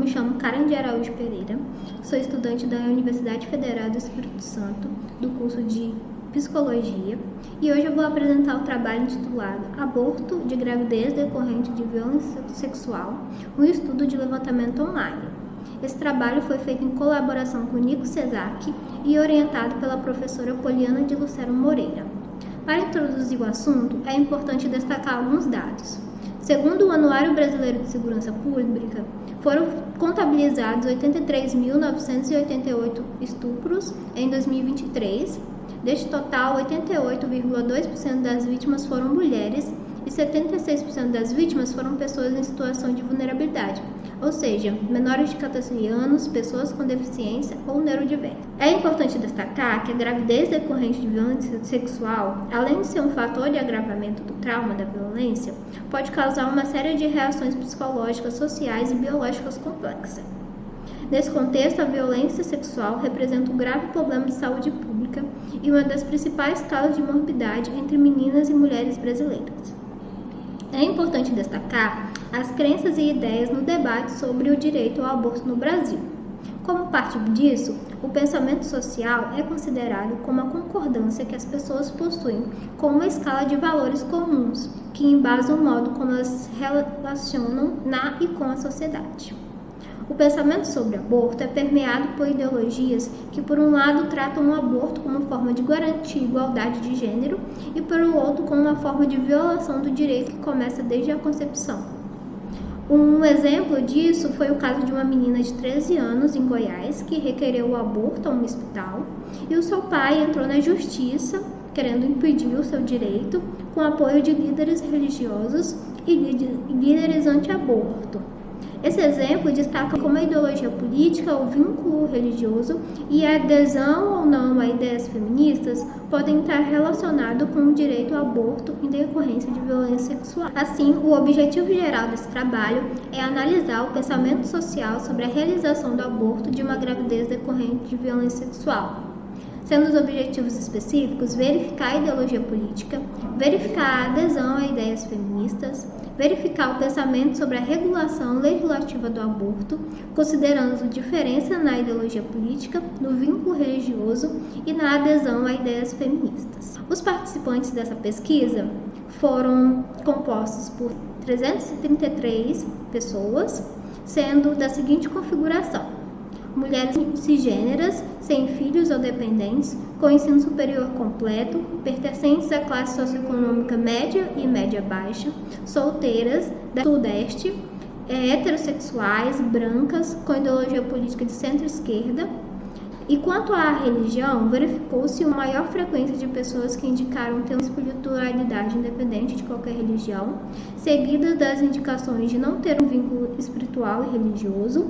me chamo Karen de Araújo Pereira, sou estudante da Universidade Federal do Espírito Santo, do curso de Psicologia, e hoje eu vou apresentar o trabalho intitulado Aborto de gravidez decorrente de violência sexual, um estudo de levantamento online. Esse trabalho foi feito em colaboração com Nico Cesac e orientado pela professora Poliana de Lucero Moreira. Para introduzir o assunto, é importante destacar alguns dados. Segundo o Anuário Brasileiro de Segurança Pública, foram contabilizados 83.988 estupros em 2023. Deste total, 88,2% das vítimas foram mulheres e 76% das vítimas foram pessoas em situação de vulnerabilidade, ou seja, menores de 14 anos, pessoas com deficiência ou neurodivergência. É importante destacar que a gravidez decorrente de violência sexual, além de ser um fator de agravamento do trauma da violência, pode causar uma série de reações psicológicas, sociais e biológicas complexas. Nesse contexto, a violência sexual representa um grave problema de saúde pública e uma das principais causas de morbidade entre meninas e mulheres brasileiras. É importante destacar as crenças e ideias no debate sobre o direito ao aborto no Brasil. Como parte disso, o pensamento social é considerado como a concordância que as pessoas possuem com uma escala de valores comuns, que embasam o modo como elas se relacionam na e com a sociedade. O pensamento sobre aborto é permeado por ideologias que, por um lado, tratam o aborto como forma de garantir igualdade de gênero e, por outro, como uma forma de violação do direito que começa desde a concepção. Um exemplo disso foi o caso de uma menina de 13 anos em Goiás que requereu o aborto a um hospital e o seu pai entrou na justiça querendo impedir o seu direito com apoio de líderes religiosos e líderes anti-aborto. Esse exemplo destaca como a ideologia política, o vínculo religioso e a adesão ou não a ideias feministas podem estar relacionados com o direito ao aborto em decorrência de violência sexual. Assim, o objetivo geral desse trabalho é analisar o pensamento social sobre a realização do aborto de uma gravidez decorrente de violência sexual, sendo os objetivos específicos verificar a ideologia política, verificar a adesão a ideias feministas, verificar o pensamento sobre a regulação legislativa do aborto, considerando diferença na ideologia política, no vínculo religioso e na adesão a ideias feministas. Os participantes dessa pesquisa foram compostos por 333 pessoas, sendo da seguinte configuração: mulheres cisgêneras, sem filhos ou dependentes, com ensino superior completo, pertencentes à classe socioeconômica média e média-baixa, solteiras, da Sudeste, heterossexuais, brancas, com ideologia política de centro-esquerda. E quanto à religião, verificou-se uma maior frequência de pessoas que indicaram ter uma espiritualidade independente de qualquer religião, seguida das indicações de não ter um vínculo espiritual e religioso,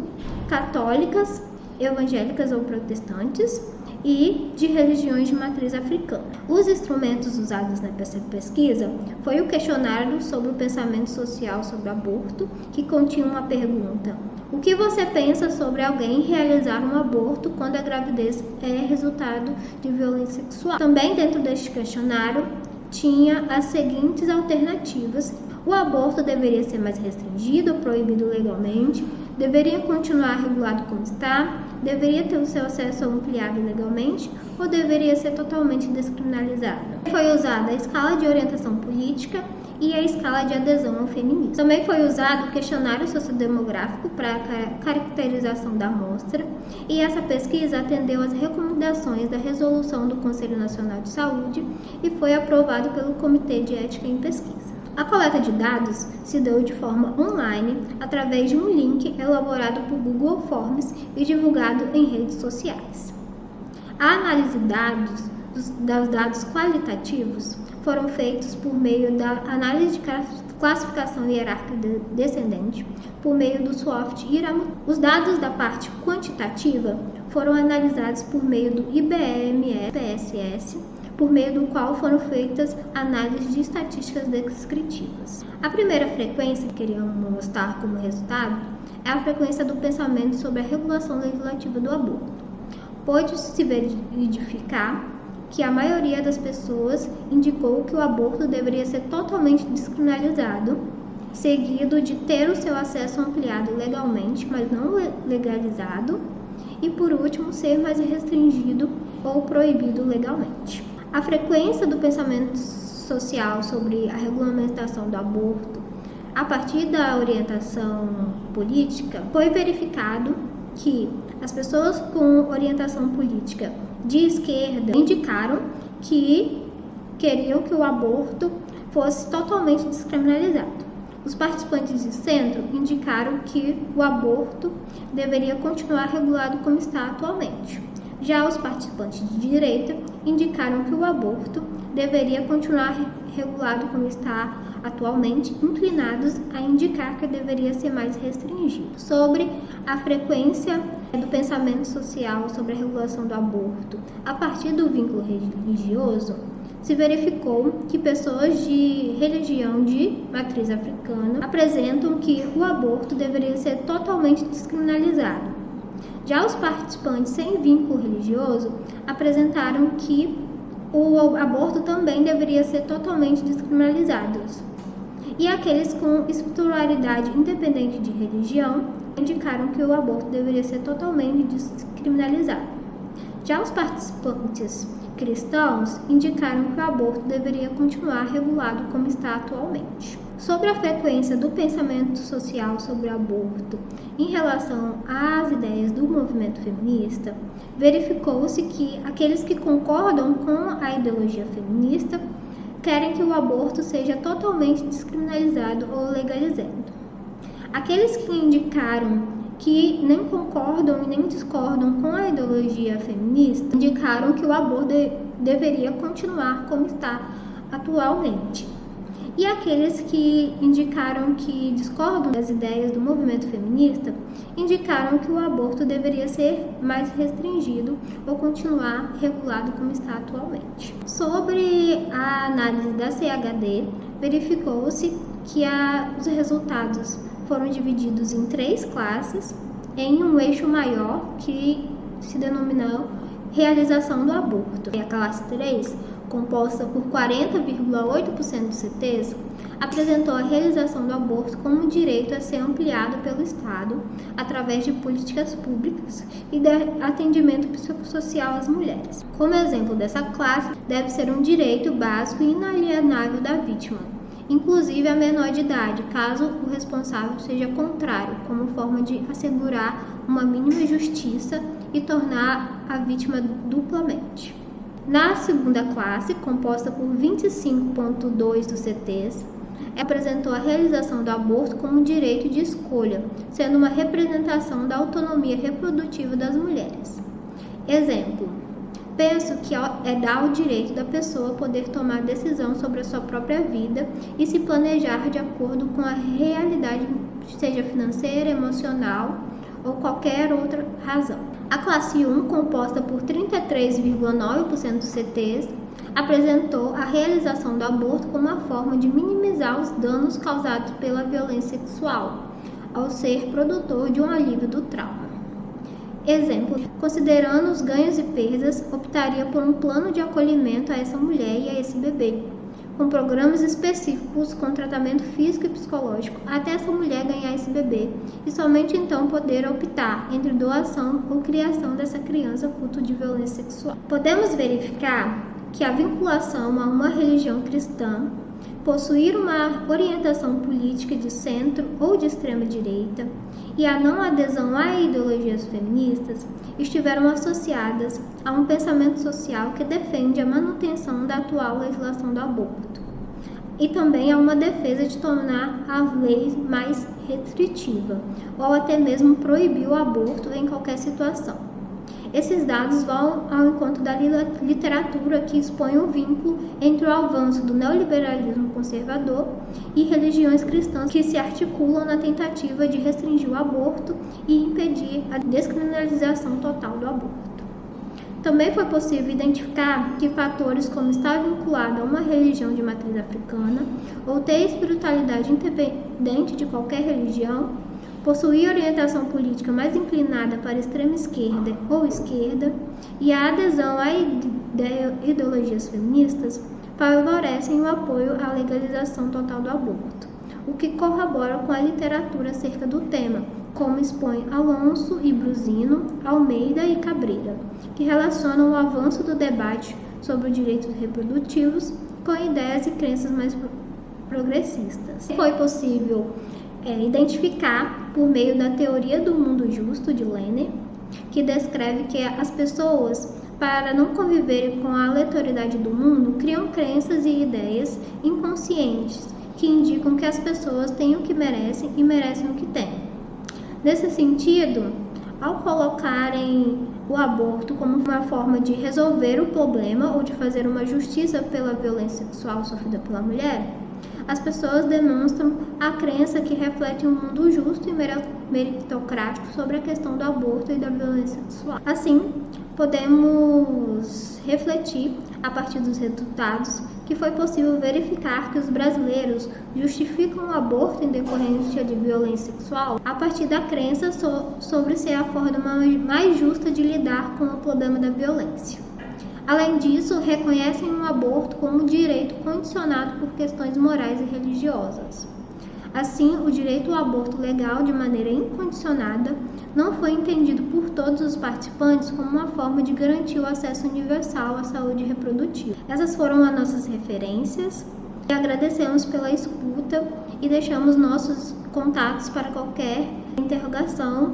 católicas, evangélicas ou protestantes e de religiões de matriz africana. Os instrumentos usados nessa pesquisa foi o questionário sobre o pensamento social sobre aborto, que continha uma pergunta: o que você pensa sobre alguém realizar um aborto quando a gravidez é resultado de violência sexual? Também dentro deste questionário tinha as seguintes alternativas: o aborto deveria ser mais restringido ou proibido legalmente, deveria continuar regulado como está, deveria ter o seu acesso ampliado legalmente ou deveria ser totalmente descriminalizado. Foi usada a escala de orientação política e a escala de adesão ao feminismo. Também foi usado o questionário sociodemográfico para a caracterização da amostra, e essa pesquisa atendeu às recomendações da resolução do Conselho Nacional de Saúde e foi aprovado pelo Comitê de Ética em Pesquisa. A coleta de dados se deu de forma online através de um link elaborado por Google Forms e divulgado em redes sociais. A análise dos dados qualitativos foram feitos por meio da análise de classificação hierárquica descendente, por meio do software Iramu. Os dados da parte quantitativa foram analisados por meio do IBM-PSS, por meio do qual foram feitas análises de estatísticas descritivas. A primeira frequência que queríamos mostrar como resultado é a frequência do pensamento sobre a regulação legislativa do aborto. Pôde-se verificar que a maioria das pessoas indicou que o aborto deveria ser totalmente descriminalizado seguido de ter o seu acesso ampliado legalmente, mas não legalizado, e por último, ser mais restringido ou proibido legalmente. A frequência do pensamento social sobre a regulamentação do aborto a partir da orientação política, foi verificado que as pessoas com orientação política de esquerda indicaram que queriam que o aborto fosse totalmente descriminalizado. Os participantes de centro indicaram que o aborto deveria continuar regulado como está atualmente. Já os participantes de direita indicaram que o aborto deveria continuar regulado como está atualmente, inclinados a indicar que deveria ser mais restringido. Sobre a frequência do pensamento social sobre a regulação do aborto a partir do vínculo religioso, se verificou que pessoas de religião de matriz africana apresentam que o aborto deveria ser totalmente descriminalizado. Já os participantes sem vínculo religioso apresentaram que o aborto também deveria ser totalmente descriminalizado. E aqueles com espiritualidade independente de religião indicaram que o aborto deveria ser totalmente descriminalizado. Já os participantes cristãos indicaram que o aborto deveria continuar regulado como está atualmente. Sobre a frequência do pensamento social sobre o aborto em relação às ideias do movimento feminista, verificou-se que aqueles que concordam com a ideologia feminista querem que o aborto seja totalmente descriminalizado ou legalizado. Aqueles que indicaram que nem concordam e nem discordam com a ideologia feminista indicaram que o aborto deveria continuar como está atualmente. E aqueles que indicaram que discordam das ideias do movimento feminista indicaram que o aborto deveria ser mais restringido ou continuar regulado como está atualmente. Sobre a análise da CHD, verificou-se que os resultados foram divididos em 3 classes, em um eixo maior que se denominou realização do aborto. A classe 3, composta por 40,8% dos CTs, apresentou a realização do aborto como um direito a ser ampliado pelo Estado através de políticas públicas e de atendimento psicossocial às mulheres. Como exemplo dessa classe, deve ser um direito básico e inalienável da vítima, inclusive a menor de idade, caso o responsável seja contrário, como forma de assegurar uma mínima justiça e tornar a vítima duplamente. Na segunda classe, composta por 25,2% dos CTs, apresentou a realização do aborto como um direito de escolha, sendo uma representação da autonomia reprodutiva das mulheres. Exemplo: penso que é dar o direito da pessoa poder tomar decisão sobre a sua própria vida e se planejar de acordo com a realidade, seja financeira, emocional ou qualquer outra razão. A classe 1, composta por 33,9% dos CTs, apresentou a realização do aborto como uma forma de minimizar os danos causados pela violência sexual, ao ser produtor de um alívio do trauma. Exemplo: considerando os ganhos e perdas, optaria por um plano de acolhimento a essa mulher e a esse bebê, com programas específicos com tratamento físico e psicológico até essa mulher ganhar esse bebê e somente então poder optar entre doação ou criação dessa criança fruto de violência sexual. Podemos verificar que a vinculação a uma religião cristã, possuir uma orientação política de centro ou de extrema direita e a não adesão a ideologias feministas estiveram associadas a um pensamento social que defende a manutenção da atual legislação do aborto e também a uma defesa de tornar a lei mais restritiva ou até mesmo proibir o aborto em qualquer situação. Esses dados vão ao encontro da literatura que expõe o vínculo entre o avanço do neoliberalismo conservador e religiões cristãs que se articulam na tentativa de restringir o aborto e impedir a descriminalização total do aborto. Também foi possível identificar que fatores como estar vinculado a uma religião de matriz africana ou ter espiritualidade independente de qualquer religião, possuir orientação política mais inclinada para a extrema esquerda ou esquerda e a adesão a ideologias feministas favorecem o apoio à legalização total do aborto. o que corrobora com a literatura acerca do tema, como expõe Alonso e Brusino, Almeida e Cabreira, que relacionam o avanço do debate sobre os direitos reprodutivos com ideias e crenças mais progressistas. Foi possível identificar por meio da teoria do mundo justo de Lehner, que descreve que as pessoas, para não conviverem com a aleatoriedade do mundo, criam crenças e ideias inconscientes que indicam que as pessoas têm o que merecem e merecem o que têm. Nesse sentido, ao colocarem o aborto como uma forma de resolver o problema ou de fazer uma justiça pela violência sexual sofrida pela mulher, as pessoas demonstram a crença que reflete um mundo justo e meritocrático sobre a questão do aborto e da violência sexual. Assim, podemos refletir, a partir dos resultados, que foi possível verificar que os brasileiros justificam o aborto em decorrência de violência sexual a partir da crença sobre ser a forma mais justa de lidar com o problema da violência. Além disso, reconhecem o aborto como direito condicionado por questões morais e religiosas. Assim, o direito ao aborto legal de maneira incondicionada não foi entendido por todos os participantes como uma forma de garantir o acesso universal à saúde reprodutiva. Essas foram as nossas referências e agradecemos pela escuta e deixamos nossos contatos para qualquer interrogação.